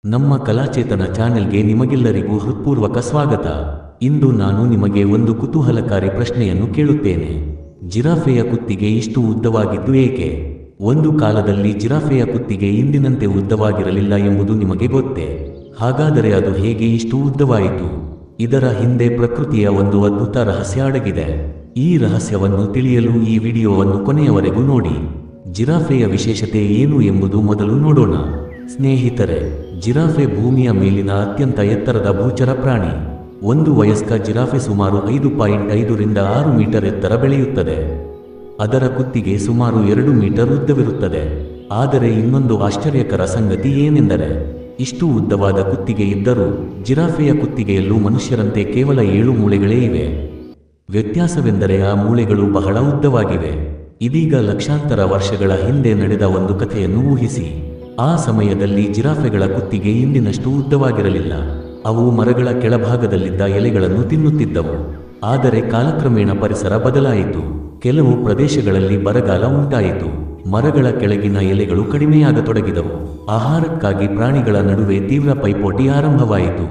ನಮ್ಮ ಕಲಾಚೇತನ ಚಾನೆಲ್ಗೆ ನಿಮಗೆಲ್ಲರಿಗೂ ಹೃತ್ಪೂರ್ವಕ ಸ್ವಾಗತ. ಇಂದು ನಾನು ನಿಮಗೆ ಒಂದು ಕುತೂಹಲಕಾರಿ ಪ್ರಶ್ನೆಯನ್ನು ಕೇಳುತ್ತೇನೆ. ಜಿರಾಫೆಯ ಕುತ್ತಿಗೆ ಇಷ್ಟು ಉದ್ದವಾಗಿದ್ದು ಏಕೆ? ಒಂದು ಕಾಲದಲ್ಲಿ ಜಿರಾಫೆಯ ಕುತ್ತಿಗೆ ಇಂದಿನಂತೆ ಉದ್ದವಾಗಿರಲಿಲ್ಲ ಎಂಬುದು ನಿಮಗೆ ಗೊತ್ತೇ? ಹಾಗಾದರೆ ಅದು ಹೇಗೆ ಇಷ್ಟು ಉದ್ದವಾಯಿತು? ಇದರ ಹಿಂದೆ ಪ್ರಕೃತಿಯ ಒಂದು ಅದ್ಭುತ ರಹಸ್ಯ ಅಡಗಿದೆ. ಈ ರಹಸ್ಯವನ್ನು ತಿಳಿಯಲು ಈ ವಿಡಿಯೋವನ್ನು ಕೊನೆಯವರೆಗೂ ನೋಡಿ. ಜಿರಾಫೆಯ ವಿಶೇಷತೆ ಏನು ಎಂಬುದು ಮೊದಲು ನೋಡೋಣ. ಸ್ನೇಹಿತರೆ, ಜಿರಾಫೆ ಭೂಮಿಯ ಮೇಲಿನ ಅತ್ಯಂತ ಎತ್ತರದ ಭೂಚರ ಪ್ರಾಣಿ. ಒಂದು ವಯಸ್ಕ ಜಿರಾಫೆ ಸುಮಾರು 5.5 ರಿಂದ 6 ಮೀಟರ್ ಎತ್ತರ ಬೆಳೆಯುತ್ತದೆ. ಅದರ ಕುತ್ತಿಗೆ ಸುಮಾರು 2 ಮೀಟರ್ ಉದ್ದವಿರುತ್ತದೆ. ಆದರೆ ಇನ್ನೊಂದು ಆಶ್ಚರ್ಯಕರ ಸಂಗತಿ ಏನೆಂದರೆ, ಇಷ್ಟು ಉದ್ದವಾದ ಕುತ್ತಿಗೆ ಇದ್ದರೂ ಜಿರಾಫೆಯ ಕುತ್ತಿಗೆಯಲ್ಲೂ ಮನುಷ್ಯರಂತೆ ಕೇವಲ 7 ಮೂಳೆಗಳೇ ಇವೆ. ವ್ಯತ್ಯಾಸವೆಂದರೆ ಆ ಮೂಳೆಗಳು ಬಹಳ ಉದ್ದವಾಗಿವೆ. ಇದೀಗ ಲಕ್ಷಾಂತರ ವರ್ಷಗಳ ಹಿಂದೆ ನಡೆದ ಒಂದು ಕಥೆಯನ್ನು ಊಹಿಸಿ. ಆ ಸಮಯದಲ್ಲಿ ಜಿರಾಫೆಗಳ ಕುತ್ತಿಗೆ ಇಂದಿನಷ್ಟು ಉದ್ದವಾಗಿರಲಿಲ್ಲ. ಅವು ಮರಗಳ ಕೆಳಭಾಗದಲ್ಲಿದ್ದ ಎಲೆಗಳನ್ನು ತಿನ್ನುತ್ತಿದ್ದವು. ಆದರೆ ಕಾಲಕ್ರಮೇಣ ಪರಿಸರ ಬದಲಾಯಿತು. ಕೆಲವು ಪ್ರದೇಶಗಳಲ್ಲಿ ಬರಗಾಲ ಉಂಟಾಯಿತು. ಮರಗಳ ಕೆಳಗಿನ ಎಲೆಗಳು ಕಡಿಮೆಯಾಗತೊಡಗಿದವು. ಆಹಾರಕ್ಕಾಗಿ ಪ್ರಾಣಿಗಳ ನಡುವೆ ತೀವ್ರ ಪೈಪೋಟಿ ಆರಂಭವಾಯಿತು.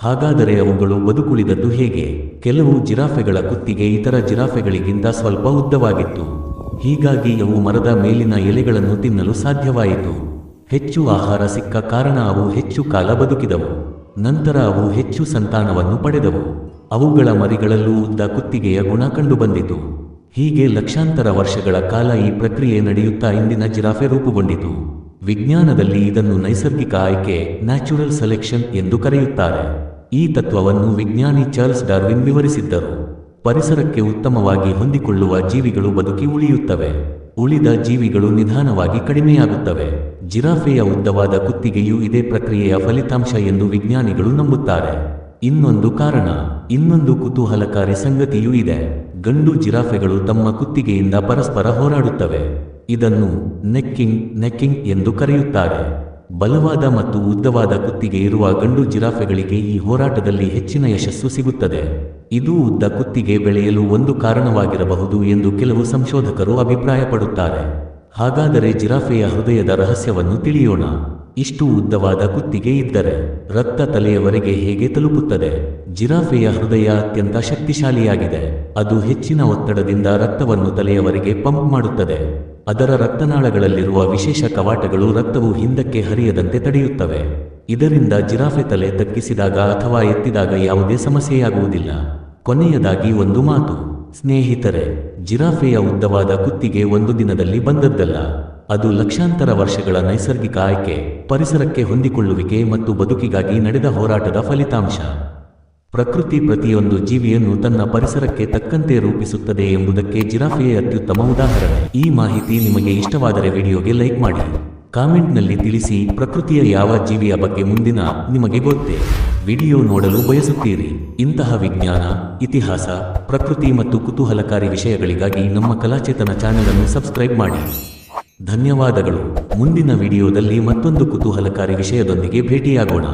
ಹಾಗಾದರೆ ಅವುಗಳು ಬದುಕುಳಿದದ್ದು ಹೇಗೆ? ಕೆಲವು ಜಿರಾಫೆಗಳ ಕುತ್ತಿಗೆ ಇತರ ಜಿರಾಫೆಗಳಿಗಿಂತ ಸ್ವಲ್ಪ ಉದ್ದವಾಗಿತ್ತು. ಹೀಗಾಗಿ ಅವು ಮರದ ಮೇಲಿನ ಎಲೆಗಳನ್ನು ತಿನ್ನಲು ಸಾಧ್ಯವಾಯಿತು. ಹೆಚ್ಚು ಆಹಾರ ಸಿಕ್ಕ ಕಾರಣ ಅವು ಹೆಚ್ಚು ಕಾಲ ಬದುಕಿದವು. ನಂತರ ಅವು ಹೆಚ್ಚು ಸಂತಾನವನ್ನು ಪಡೆದವು. ಅವುಗಳ ಮರಿಗಳಲ್ಲೂ ಉದ್ದ ಕುತ್ತಿಗೆಯ ಗುಣ ಕಂಡುಬಂದಿತು. ಹೀಗೆ ಲಕ್ಷಾಂತರ ವರ್ಷಗಳ ಕಾಲ ಈ ಪ್ರಕ್ರಿಯೆ ನಡೆಯುತ್ತಾ ಇಂದಿನ ಜಿರಾಫೆ ರೂಪುಗೊಂಡಿತು. ವಿಜ್ಞಾನದಲ್ಲಿ ಇದನ್ನು ನೈಸರ್ಗಿಕ ಆಯ್ಕೆ, ನ್ಯಾಚುರಲ್ ಸೆಲೆಕ್ಷನ್ ಎಂದು ಕರೆಯುತ್ತಾರೆ. ಈ ತತ್ವವನ್ನು ವಿಜ್ಞಾನಿ ಚಾರ್ಲ್ಸ್ ಡಾರ್ವಿನ್ ವಿವರಿಸಿದ್ದರು. ಪರಿಸರಕ್ಕೆ ಉತ್ತಮವಾಗಿ ಹೊಂದಿಕೊಳ್ಳುವ ಜೀವಿಗಳು ಬದುಕಿ ಉಳಿಯುತ್ತವೆ. ಉಳಿದ ಜೀವಿಗಳು ನಿಧಾನವಾಗಿ ಕಡಿಮೆಯಾಗುತ್ತವೆ. ಜಿರಾಫೆಯ ಉದ್ದವಾದ ಕುತ್ತಿಗೆಯು ಇದೇ ಪ್ರಕ್ರಿಯೆಯ ಫಲಿತಾಂಶ ಎಂದು ವಿಜ್ಞಾನಿಗಳು ನಂಬುತ್ತಾರೆ. ಇನ್ನೊಂದು ಕುತೂಹಲಕಾರಿ ಸಂಗತಿಯೂ ಇದೆ. ಗಂಡು ಜಿರಾಫೆಗಳು ತಮ್ಮ ಕುತ್ತಿಗೆಯಿಂದ ಪರಸ್ಪರ ಹೋರಾಡುತ್ತವೆ. ಇದನ್ನು ನೆಕ್ಕಿಂಗ್ ಎಂದು ಕರೆಯುತ್ತಾರೆ. ಬಲವಾದ ಮತ್ತು ಉದ್ದವಾದ ಕುತ್ತಿಗೆ ಇರುವ ಗಂಡು ಜಿರಾಫೆಗಳಿಗೆ ಈ ಹೋರಾಟದಲ್ಲಿ ಹೆಚ್ಚಿನ ಯಶಸ್ಸು ಸಿಗುತ್ತದೆ. ಇದು ಉದ್ದ ಕುತ್ತಿಗೆ ಬೆಳೆಯಲು ಒಂದು ಕಾರಣವಾಗಿರಬಹುದು ಎಂದು ಕೆಲವು ಸಂಶೋಧಕರು ಅಭಿಪ್ರಾಯಪಡುತ್ತಾರೆ. ಹಾಗಾದರೆ ಜಿರಾಫೆಯ ಹೃದಯದ ರಹಸ್ಯವನ್ನು ತಿಳಿಯೋಣ. ಇಷ್ಟು ಉದ್ದವಾದ ಕುತ್ತಿಗೆ ಇದ್ದರೆ ರಕ್ತ ತಲೆಯವರೆಗೆ ಹೇಗೆ ತಲುಪುತ್ತದೆ? ಜಿರಾಫೆಯ ಹೃದಯ ಅತ್ಯಂತ ಶಕ್ತಿಶಾಲಿಯಾಗಿದೆ. ಅದು ಹೆಚ್ಚಿನ ಒತ್ತಡದಿಂದ ರಕ್ತವನ್ನು ತಲೆಯವರೆಗೆ ಪಂಪ್ ಮಾಡುತ್ತದೆ. ಅದರ ರಕ್ತನಾಳಗಳಲ್ಲಿರುವ ವಿಶೇಷ ಕವಾಟಗಳು ರಕ್ತವು ಹಿಂದಕ್ಕೆ ಹರಿಯದಂತೆ ತಡೆಯುತ್ತವೆ. ಇದರಿಂದ ಜಿರಾಫೆ ತಲೆ ತಗ್ಗಿಸಿದಾಗ ಅಥವಾ ಎತ್ತಿದಾಗ ಯಾವುದೇ ಸಮಸ್ಯೆಯಾಗುವುದಿಲ್ಲ. ಕೊನೆಯದಾಗಿ ಒಂದು ಮಾತು. ಸ್ನೇಹಿತರೆ, ಜಿರಾಫೆಯ ಉದ್ದವಾದ ಕುತ್ತಿಗೆ ಒಂದು ದಿನದಲ್ಲಿ ಬಂದದ್ದಲ್ಲ. ಅದು ಲಕ್ಷಾಂತರ ವರ್ಷಗಳ ನೈಸರ್ಗಿಕ ಆಯ್ಕೆ, ಪರಿಸರಕ್ಕೆ ಹೊಂದಿಕೊಳ್ಳುವಿಕೆ ಮತ್ತು ಬದುಕಿಗಾಗಿ ನಡೆದ ಹೋರಾಟದ ಫಲಿತಾಂಶ. ಪ್ರಕೃತಿ ಪ್ರತಿಯೊಂದು ಜೀವಿಯನ್ನು ತನ್ನ ಪರಿಸರಕ್ಕೆ ತಕ್ಕಂತೆ ರೂಪಿಸುತ್ತದೆ ಎಂಬುದಕ್ಕೆ ಜಿರಾಫೆಯೇ ಅತ್ಯುತ್ತಮ ಉದಾಹರಣೆ. ಈ ಮಾಹಿತಿ ನಿಮಗೆ ಇಷ್ಟವಾದರೆ ವಿಡಿಯೋಗೆ ಲೈಕ್ ಮಾಡಿ. ಕಾಮೆಂಟ್ನಲ್ಲಿ ತಿಳಿಸಿ, ಪ್ರಕೃತಿಯ ಯಾವ ಜೀವಿಯ ಬಗ್ಗೆ ಮುಂದಿನ ನಿಮಗೆ ಗೊತ್ತೇ ವಿಡಿಯೋ ನೋಡಲು ಬಯಸುತ್ತೀರಿ? ಇಂತಹ ವಿಜ್ಞಾನ, ಇತಿಹಾಸ, ಪ್ರಕೃತಿ ಮತ್ತು ಕುತೂಹಲಕಾರಿ ವಿಷಯಗಳಿಗಾಗಿ ನಮ್ಮ ಕಲಾಚೇತನ ಚಾನೆಲ್ ಅನ್ನು ಸಬ್ಸ್ಕ್ರೈಬ್ ಮಾಡಿ. ಧನ್ಯವಾದಗಳು. ಮುಂದಿನ ವಿಡಿಯೋದಲ್ಲಿ ಮತ್ತೊಂದು ಕುತೂಹಲಕಾರಿ ವಿಷಯದೊಂದಿಗೆ ಭೇಟಿಯಾಗೋಣ.